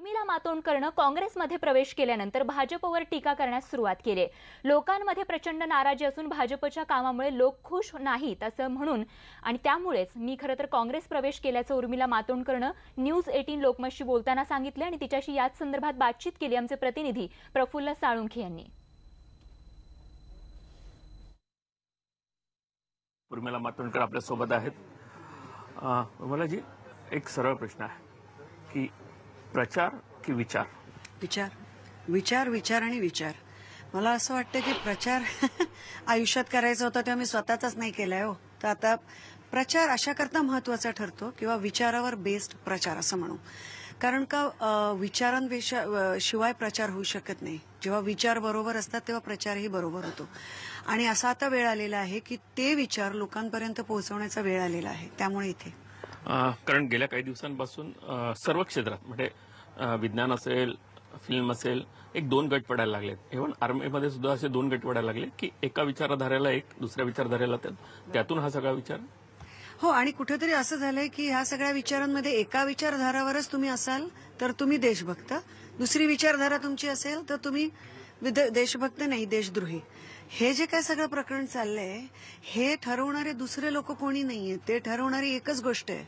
उर्मिला मातोंडकरनं काँग्रेसमध्ये प्रवेश केल्यानंतर भाजपवर टीका करण्यास सुरुवात केली. लोकांमध्ये प्रचंड नाराजी असून भाजपच्या कामामुळे लोक खुश नाहीत असं म्हणून आणि त्यामुळेच मी खरं तर काँग्रेस प्रवेश केल्याचं उर्मिला मातोंडकरनं न्यूज 18 लोकमतशी बोलताना सांगितलं आणि तिच्याशी याच संदर्भात बातचीत केली आमचे प्रतिनिधी प्रफुल्ल साळुंखे यांनी. उर्मिला मातोंडकर आपल्या सोबत आहेत. उर्मिलाजी, एक सरळ प्रश्न आहे की प्रचार की विचार? विचार विचार विचार आणि विचार. मला असं वाटतं की प्रचार आयुष्यात करायचा होता तेव्हा मी स्वतःचाच नाही केलाय हो. तर आता प्रचार अशा करता महत्वाचा ठरतो किंवा विचारावर बेस्ड प्रचार असं म्हणू. कारण का विचारांशिवाय प्रचार होऊ शकत नाही. जेव्हा विचार बरोबर असतात तेव्हा प्रचारही बरोबर होतो. आणि असा आता वेळ आलेला आहे की ते विचार लोकांपर्यंत पोहोचवण्याचा वेळ आलेला आहे. त्यामुळे इथे कारण गेल्या काही दिवसांपासून सर्व क्षेत्रात म्हणजे विज्ञान असेल, फिल्म असेल, एक दोन गट पडायला लागलेत. इव्हन आर्मीमध्ये सुद्धा असे दोन गट पडायला लागले की एका विचारधारेला एक, दुसऱ्या विचारधारेला त्यातून हा सगळा विचार. हो, आणि कुठेतरी असं झालंय की ह्या सगळ्या विचारांमध्ये एका विचारधारावरच तुम्ही असाल तर तुम्ही देशभक्त, दुसरी विचारधारा तुमची असेल तर तुम्ही देशभक्त नाही, देशद्रोही. हे जे काय सगळं प्रकरण चाललंय हे ठरवणारे दुसरे लोक कोणी नाहीये. ते ठरवणारी एकच गोष्ट आहे,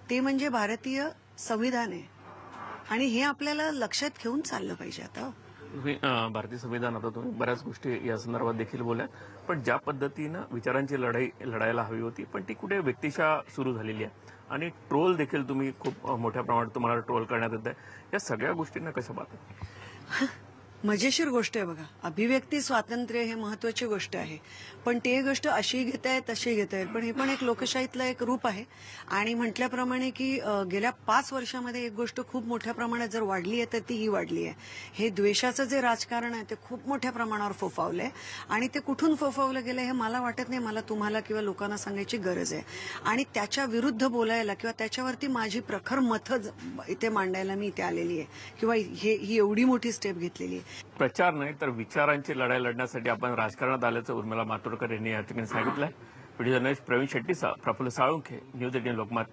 ते म्हणजे भारतीय संविधान आहे. आणि हे आपल्याला लक्षात घेऊन चाललं पाहिजे. आता भारतीय संविधान, आता तुम्ही बऱ्याच गोष्टी या संदर्भात देखील बोलल्या, पण ज्या पद्धतीनं विचारांची लढाई लढायला हवी होती पण ती कुठे व्यक्तिशः सुरू झालेली आहे. आणि ट्रोल देखील तुम्ही खूप मोठ्या प्रमाणात तुम्हाला ट्रोल करण्यात येत आहे. या सगळ्या गोष्टींना कसं पाहता? मजेशीर गोष्ट आहे बघा. अभिव्यक्ती स्वातंत्र्य हे महत्वाची गोष्ट आहे, पण ती गोष्ट अशी घेतायत तशी घेतायत. पण हे पण एक लोकशाहीतलं एक रूप आहे. आणि म्हटल्याप्रमाणे की गेल्या 5 वर्षामध्ये एक गोष्ट खूप मोठ्या प्रमाणात जर वाढली आहे तर ती ही वाढली आहे. हे द्वेषाचं जे राजकारण आहे ते खूप मोठ्या प्रमाणावर फोफावलंय. आणि ते कुठून फोफावलं गेलं हे मला वाटत नाही. मला तुम्हाला किंवा लोकांना सांगायची गरज आहे. आणि त्याच्या विरुद्ध बोलायला किंवा त्याच्यावरती माझी प्रखर मतं इथे मांडायला मी इथे आलेली आहे किंवा ही एवढी मोठी स्टेप घेतलेली आहे. प्रचार नाही तर विचारांची लढाई लढण्यासाठी आपण राजकारणात आल्याचं उर्मिला मातोंडकर यांनी या ठिकाणी सांगितलंय. Video journalist Praveen Shetty, Praful Salunkhe, news 18 Lokmat.